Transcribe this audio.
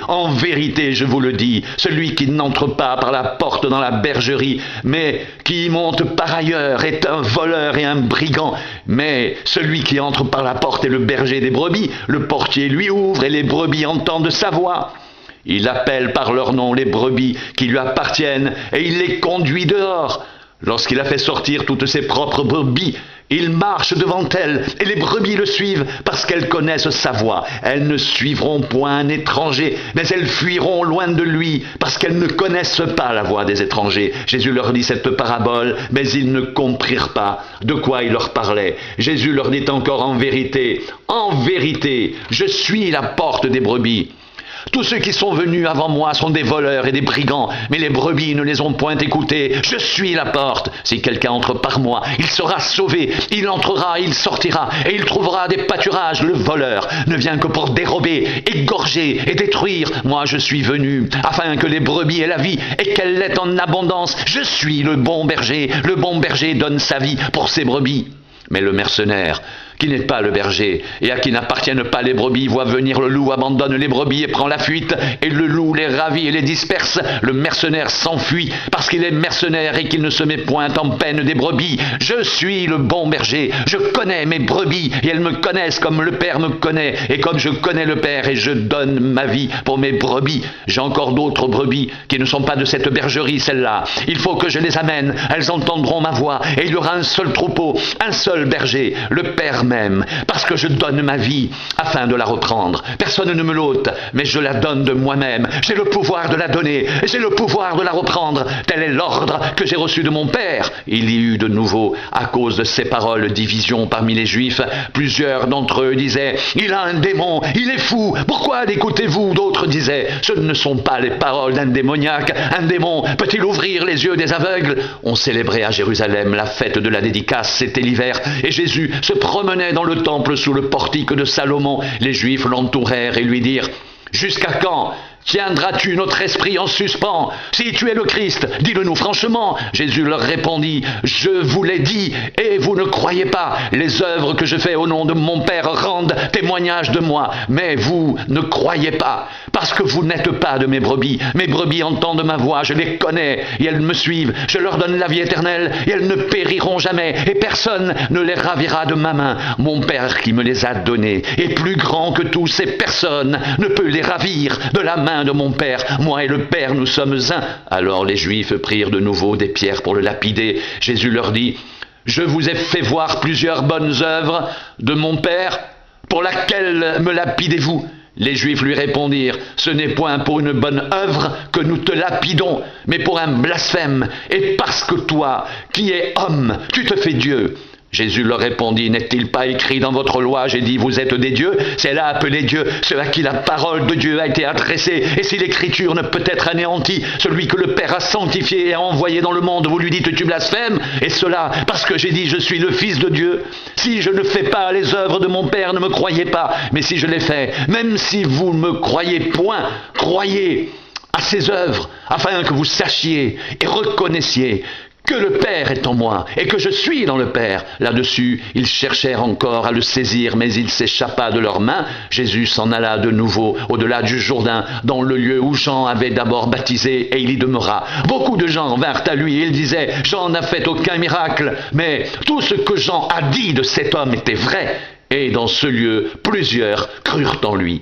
en vérité, je vous le dis, celui qui n'entre pas par la porte dans la bergerie, mais qui y monte par ailleurs, est un voleur et un brigand. Mais celui qui entre par la porte est le berger des brebis. Le portier lui ouvre et les brebis entendent sa voix. Il appelle par leur nom les brebis qui lui appartiennent et il les conduit dehors. Lorsqu'il a fait sortir toutes ses propres brebis, il marche devant elles et les brebis le suivent parce qu'elles connaissent sa voix. Elles ne suivront point un étranger, mais elles fuiront loin de lui parce qu'elles ne connaissent pas la voix des étrangers. Jésus leur dit cette parabole, mais ils ne comprirent pas de quoi il leur parlait. Jésus leur dit encore en vérité, je suis la porte des brebis. Tous ceux qui sont venus avant moi sont des voleurs et des brigands, mais les brebis ne les ont point écoutés. Je suis la porte. Si quelqu'un entre par moi, il sera sauvé. Il entrera, il sortira, et il trouvera des pâturages. Le voleur ne vient que pour dérober, égorger et détruire. Moi, je suis venu afin que les brebis aient la vie et qu'elle l'ait en abondance. Je suis le bon berger. Le bon berger donne sa vie pour ses brebis. Mais le mercenaire, qui n'est pas le berger, et à qui n'appartiennent pas les brebis, voit venir le loup, abandonne les brebis et prend la fuite, et le loup les ravit et les disperse. Le mercenaire s'enfuit, parce qu'il est mercenaire et qu'il ne se met point en peine des brebis. Je suis le bon berger, je connais mes brebis, et elles me connaissent comme le Père me connaît, et comme je connais le Père, et je donne ma vie pour mes brebis. J'ai encore d'autres brebis qui ne sont pas de cette bergerie, celles-là. Il faut que je les amène, elles entendront ma voix, et il y aura un seul troupeau, un seul berger, le Père même, parce que je donne ma vie afin de la reprendre. Personne ne me l'ôte, mais je la donne de moi-même. J'ai le pouvoir de la donner, et j'ai le pouvoir de la reprendre. Tel est l'ordre que j'ai reçu de mon Père. Il y eut de nouveau, à cause de ces paroles, division parmi les Juifs. Plusieurs d'entre eux disaient, il a un démon, il est fou, pourquoi l'écoutez-vous? D'autres disaient, ce ne sont pas les paroles d'un démoniaque. Un démon peut-il ouvrir les yeux des aveugles? On célébrait à Jérusalem la fête de la dédicace, c'était l'hiver, et Jésus se promenait dans le temple sous le portique de Salomon. Les Juifs l'entourèrent et lui dirent, jusqu'à quand tiendras-tu notre esprit en suspens? Si tu es le Christ, dis-le-nous franchement. Jésus leur répondit, je vous l'ai dit, et vous ne croyez pas. Les œuvres que je fais au nom de mon Père rendent témoignage de moi, mais vous ne croyez pas, parce que vous n'êtes pas de mes brebis. Mes brebis entendent ma voix, je les connais, et elles me suivent. Je leur donne la vie éternelle, et elles ne périront jamais, et personne ne les ravira de ma main. Mon Père qui me les a donnés est plus grand que tous, et personne ne peut les ravir de la main de mon Père. Moi et le Père, nous sommes un. Alors les Juifs prirent de nouveau des pierres pour le lapider. Jésus leur dit, je vous ai fait voir plusieurs bonnes œuvres de mon Père, pour laquelle me lapidez-vous? Les Juifs lui répondirent, ce n'est point pour une bonne œuvre que nous te lapidons, mais pour un blasphème, et parce que toi, qui es homme, tu te fais Dieu. Jésus leur répondit, n'est-il pas écrit dans votre loi, j'ai dit, vous êtes des dieux? C'est là appelé Dieu, ceux à qui la parole de Dieu a été adressée. Et si l'écriture ne peut être anéantie, celui que le Père a sanctifié et a envoyé dans le monde, vous lui dites, tu blasphèmes? Et cela, parce que j'ai dit, je suis le Fils de Dieu. Si je ne fais pas les œuvres de mon Père, ne me croyez pas. Mais si je les fais, même si vous ne me croyez point, croyez à ces œuvres, afin que vous sachiez et reconnaissiez que le Père est en moi et que je suis dans le Père. Là-dessus, ils cherchèrent encore à le saisir, mais il s'échappa de leurs mains. Jésus s'en alla de nouveau au-delà du Jourdain, dans le lieu où Jean avait d'abord baptisé, et il y demeura. Beaucoup de gens vinrent à lui et ils disaient, Jean n'a fait aucun miracle, mais tout ce que Jean a dit de cet homme était vrai. Et dans ce lieu, plusieurs crurent en lui.